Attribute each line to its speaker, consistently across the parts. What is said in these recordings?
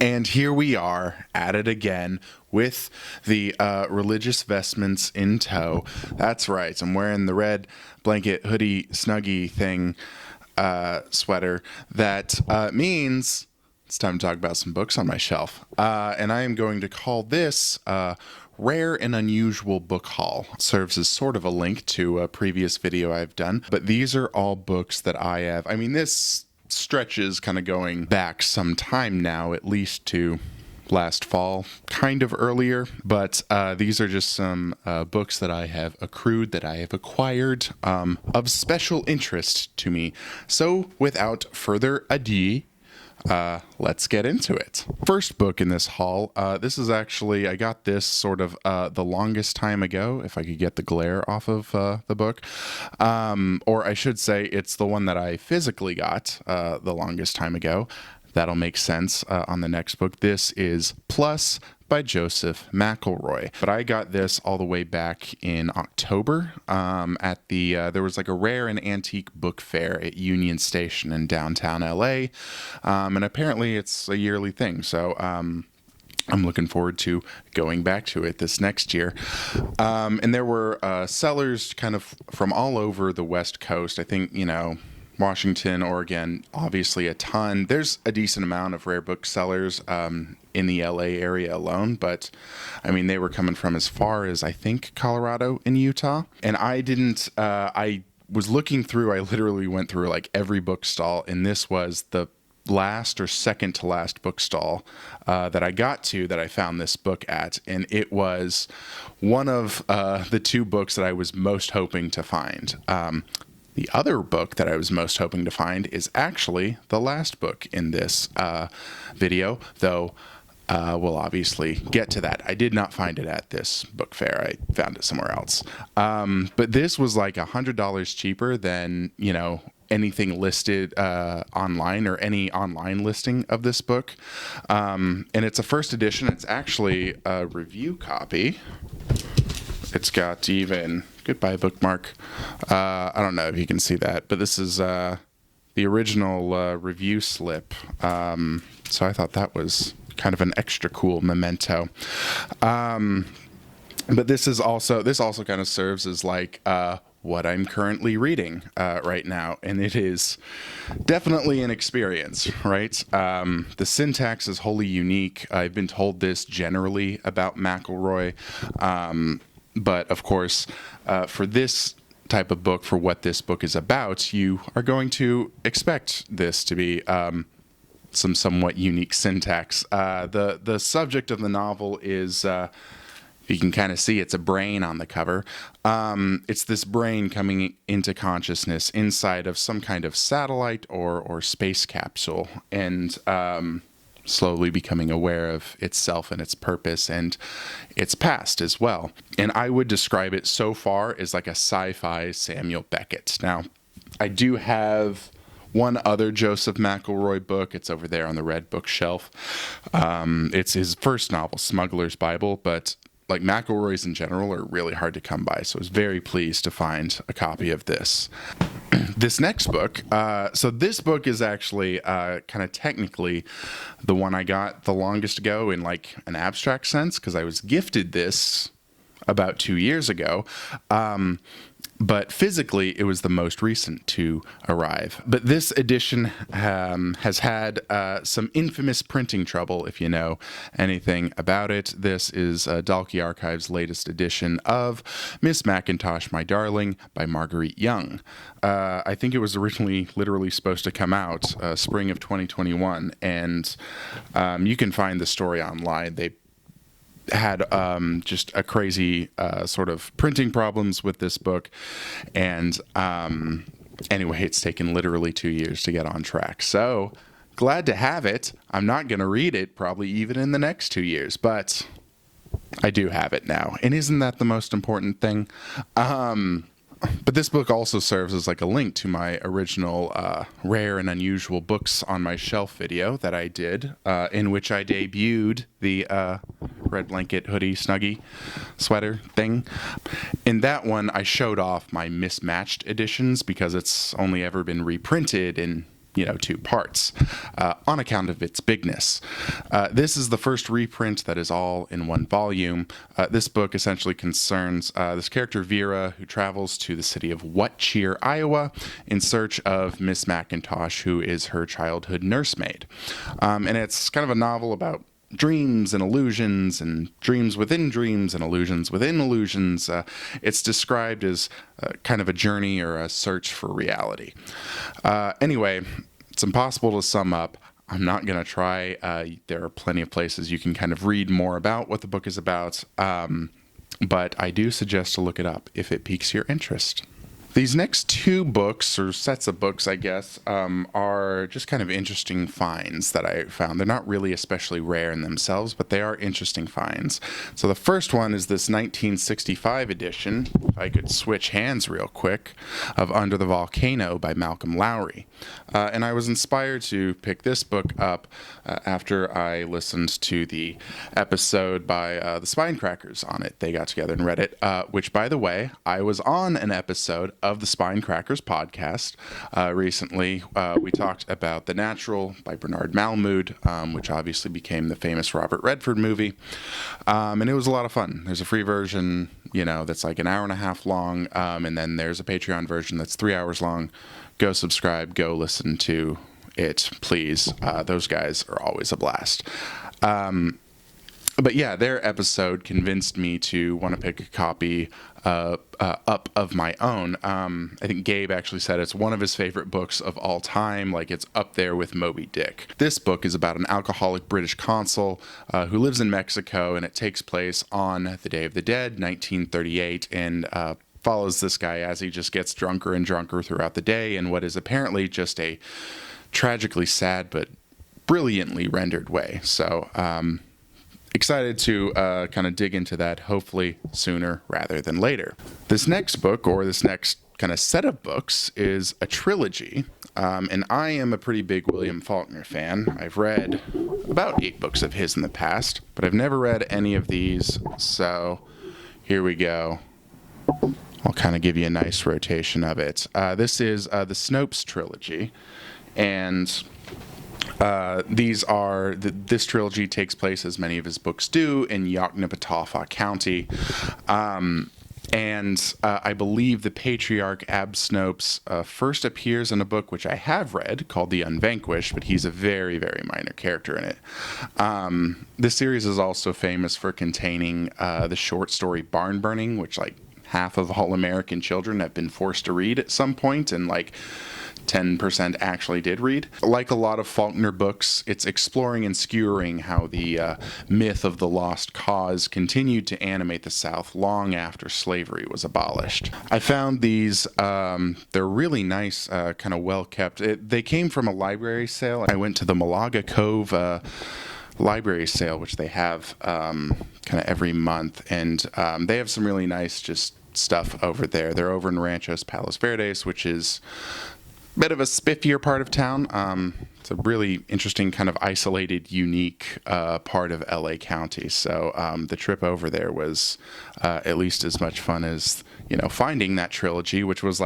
Speaker 1: And here we are at it again with the religious vestments in tow. That's right. I'm wearing the red blanket hoodie snuggie thing sweater. That means it's time to talk about some books on my shelf. And I am going to call this Rare and Unusual Book Haul. It serves as sort of a link to a previous video I've done. But these are all books that I have. I mean, this stretches kind of going back some time now, at least to last fall, kind of earlier, but these are just some books that I have accrued, that I have acquired, of special interest to me. So without further ado, let's get into it. First book in this haul, this is actually, I got this sort of the longest time ago, if I could get the glare off of the book. Or I should say it's the one that I physically got the longest time ago. That'll make sense on the next book. This is Plus by Joseph McElroy. But I got this all the way back in October at the, there was like a rare and antique book fair at Union Station in downtown LA. And apparently it's a yearly thing. So I'm looking forward to going back to it this next year. And there were sellers kind of from all over the West Coast. I think, Washington, Oregon, obviously a ton. There's a decent amount of rare book sellers in the LA area alone, but I mean, they were coming from as far as, I think, Colorado and Utah. And I was looking through, I literally went through like every book stall, and this was the last or second to last book stall that I got to that I found this book at. And it was one of the two books that I was most hoping to find. The other book that I was most hoping to find is actually the last book in this video, though we'll obviously get to that. I did not find it at this book fair. I found it somewhere else. But this was like $100 cheaper than, anything listed online or any online listing of this book. And it's a first edition. It's actually a review copy. It's got even, goodbye bookmark. I don't know if you can see that, but this is the original review slip. So I thought that was kind of an extra cool memento. But this also kind of serves as like what I'm currently reading right now, and it is definitely an experience, right? The syntax is wholly unique. I've been told this generally about McElroy. But of course, for this type of book, for what this book is about, you are going to expect this to be some somewhat unique syntax. The subject of the novel is, you can kind of see it's a brain on the cover. It's this brain coming into consciousness inside of some kind of satellite or space capsule, and slowly becoming aware of itself and its purpose and its past as well. And I would describe it so far as like a sci-fi Samuel Beckett. Now, I do have one other Joseph McElroy book. It's over there on the red bookshelf. It's his first novel, Smuggler's Bible, but like McElroy's in general are really hard to come by. So I was very pleased to find a copy of this. This next book, so this book is actually kind of technically the one I got the longest ago in like an abstract sense, because I was gifted this about 2 years ago. But physically, it was the most recent to arrive. But this edition has had some infamous printing trouble, if you know anything about it. This is Dalkey Archive's latest edition of Miss Macintosh, My Darling by Marguerite Young. I think it was originally literally supposed to come out spring of 2021, and you can find the story online. They had just a crazy sort of printing problems with this book, and anyway, it's taken literally 2 years to get on track. So glad to have it. I'm not going to read it probably even in the next 2 years, but I do have it now, and isn't that the most important thing? But this book also serves as like a link to my original rare and unusual books on my shelf video that I did, in which I debuted the red blanket hoodie snuggie sweater thing. In that one, I showed off my mismatched editions because it's only ever been reprinted in two parts on account of its bigness. This is the first reprint that is all in one volume. This book essentially concerns this character Vera, who travels to the city of What Cheer, Iowa, in search of Miss Macintosh, who is her childhood nursemaid. And it's kind of a novel about dreams and illusions and dreams within dreams and illusions within illusions. It's described as kind of a journey or a search for reality. Anyway, it's impossible to sum up. I'm not going to try. There are plenty of places you can kind of read more about what the book is about, but I do suggest to look it up if it piques your interest. These next two books, or sets of books, I guess, are just kind of interesting finds that I found. They're not really especially rare in themselves, but they are interesting finds. So the first one is this 1965 edition, if I could switch hands real quick, of Under the Volcano by Malcolm Lowry. And I was inspired to pick this book up after I listened to the episode by the Spinecrackers on it. They got together and read it, which, by the way, I was on an episode of the Spinecrackers podcast recently. We talked about The Natural by Bernard Malamud, which obviously became the famous Robert Redford movie. And it was a lot of fun. There's a free version, that's like an hour and a half long. And then there's a Patreon version that's 3 hours long. Go subscribe, go listen to it, please. Those guys are always a blast. But yeah, their episode convinced me to want to pick a copy up of my own. I think Gabe actually said it's one of his favorite books of all time. Like, it's up there with Moby Dick. This book is about an alcoholic British consul who lives in Mexico, and it takes place on the Day of the Dead, 1938, and follows this guy as he just gets drunker and drunker throughout the day in what is apparently just a tragically sad but brilliantly rendered way. So, excited to kind of dig into that, hopefully sooner rather than later. This next book, or this next kind of set of books, is a trilogy. And I am a pretty big William Faulkner fan. I've read about 8 books of his in the past, but I've never read any of these. So here we go. I'll kind of give you a nice rotation of it. This is the Snopes trilogy. And this trilogy takes place, as many of his books do, in Yoknapatawpha County. And I believe the patriarch Ab Snopes first appears in a book which I have read called The Unvanquished, but he's a very, very minor character in it. This series is also famous for containing the short story Barn Burning, which half of all American children have been forced to read at some point, and 10% actually did read. Like a lot of Faulkner books, it's exploring and skewering how the myth of the lost cause continued to animate the South long after slavery was abolished. I found these, they're really nice, kind of well kept. They came from a library sale. I went to the Malaga Cove library sale, which they have kind of every month, and they have some really nice just stuff over there. They're over in Ranchos Palos Verdes, which is a bit of a spiffier part of town. It's a really interesting kind of isolated, unique part of LA County. So the trip over there was at least as much fun as, finding that trilogy, which was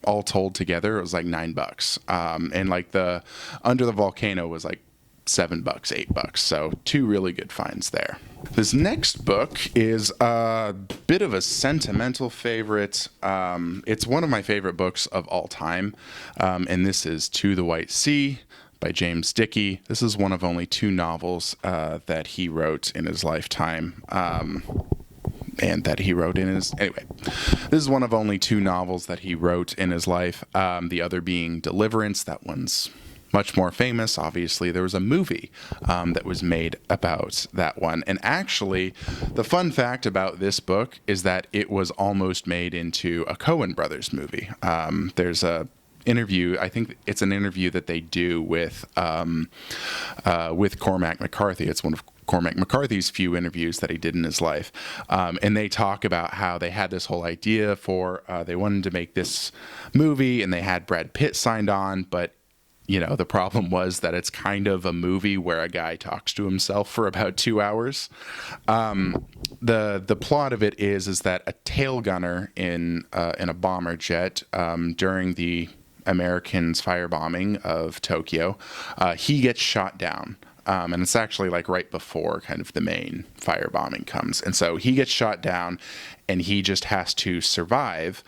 Speaker 1: all told together, it was $9. And the Under the Volcano was $7, $8. So 2 really good finds there. This next book is a bit of a sentimental favorite. It's one of my favorite books of all time, and this is To the White Sea by James Dickey. This is one of only 2 novels that he wrote in his lifetime. And that he wrote in his... Anyway, this is one of only 2 novels that he wrote in his life, the other being Deliverance. That one's much more famous. Obviously, there was a movie that was made about that one. And actually, the fun fact about this book is that it was almost made into a Coen Brothers movie. There's a interview, I think it's an interview that they do with Cormac McCarthy. It's one of Cormac McCarthy's few interviews that he did in his life. And they talk about how they had this whole idea for, they wanted to make this movie, and they had Brad Pitt signed on, but the problem was that it's kind of a movie where a guy talks to himself for about 2 hours. The plot of it is that a tail gunner in a bomber jet during the Americans' firebombing of Tokyo, he gets shot down. And it's actually like right before kind of the main firebombing comes. And so he gets shot down and he just has to survive,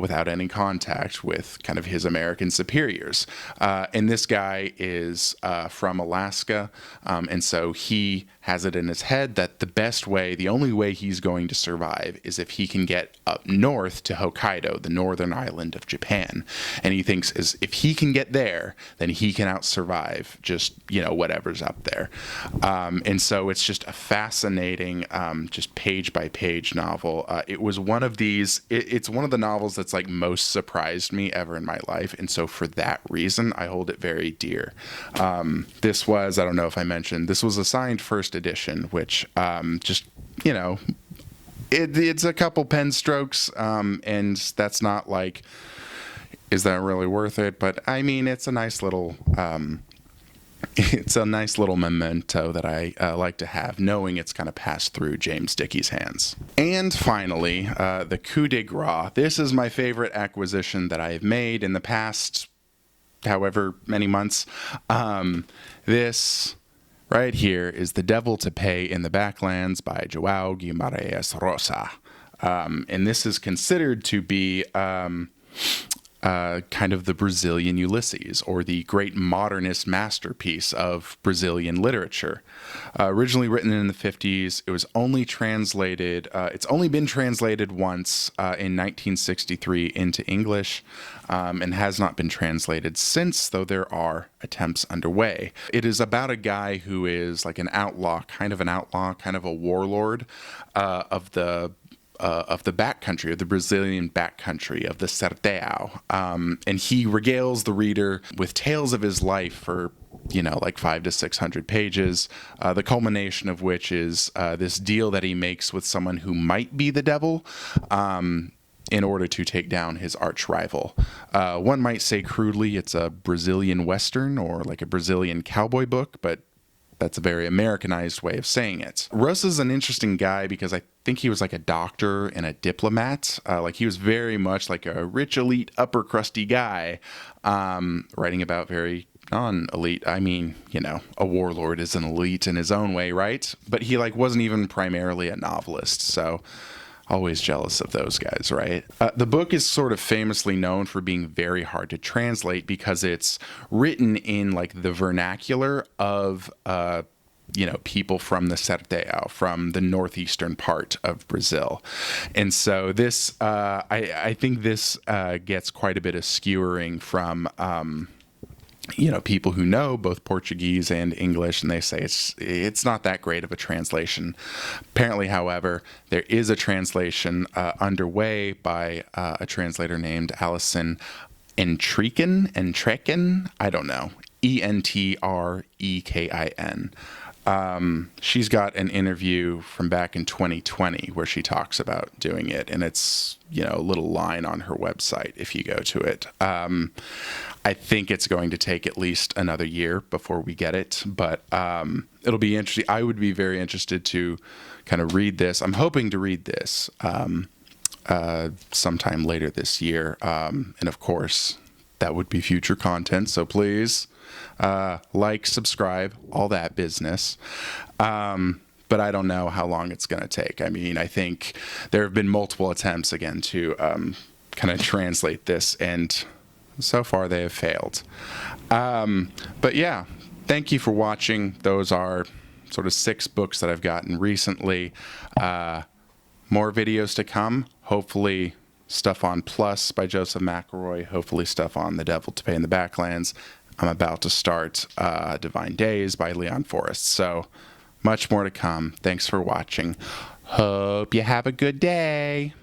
Speaker 1: without any contact with kind of his American superiors. And this guy is from Alaska. And so he has it in his head that the only way he's going to survive is if he can get up north to Hokkaido, the northern island of Japan. And he thinks if he can get there, then he can out-survive just, whatever's up there. And so it's just a fascinating, just page-by-page novel. It was one of these, it's one of the novels that's like most surprised me ever in my life. And so for that reason, I hold it very dear. This was, I don't know if I mentioned, this was a signed first edition, which it's a couple pen strokes, and that's not like, is that really worth it? But I mean, it's a nice little memento that I like to have, knowing it's going to pass through James Dickey's hands. And finally, the coup de grace. This is my favorite acquisition that I've made in the past however many months. This right here is The Devil to Pay in the Backlands by João Guimarães Rosa. And this is considered to be kind of the Brazilian Ulysses, or the great modernist masterpiece of Brazilian literature. Originally written in the 50s, it was only translated, it's only been translated once in 1963 into English, and has not been translated since, though there are attempts underway. It is about a guy who is like an outlaw, kind of a warlord of the backcountry, of the Brazilian backcountry, of the Sertão. And he regales the reader with tales of his life for, like 500 to 600 pages, the culmination of which is this deal that he makes with someone who might be the devil, in order to take down his arch rival. One might say crudely it's a Brazilian Western, or like a Brazilian cowboy book, but that's a very Americanized way of saying it. Rosa's an interesting guy because I think he was like a doctor and a diplomat. Like he was very much like a rich, elite, upper crusty guy, writing about very non-elite. I mean, a warlord is an elite in his own way, right? But he wasn't even primarily a novelist, so always jealous of those guys, right? The book is sort of famously known for being very hard to translate because it's written in the vernacular of people from the Sertão, from the northeastern part of Brazil. And so this, I think this gets quite a bit of skewering from people who know both Portuguese and English, and they say it's not that great of a translation. Apparently, however, there is a translation underway by a translator named Alison Entrekin, I don't know, Entrekin. She's got an interview from back in 2020 where she talks about doing it, and it's a little line on her website if you go to it. I think it's going to take at least another year before we get it, but it'll be interesting. I would be very interested to kind of read this. I'm hoping to read this sometime later this year, and of course that would be future content, so please subscribe, all that business. But I don't know how long it's going to take. I mean, I think there have been multiple attempts again to kind of translate this, and so far they have failed. But yeah, thank you for watching. Those are sort of 6 books that I've gotten recently. More videos to come. Hopefully stuff on Plus by Joseph McElroy. Hopefully stuff on The Devil to Pay in the Backlands. I'm about to start Divine Days by Leon Forrest. So much more to come. Thanks for watching. Hope you have a good day.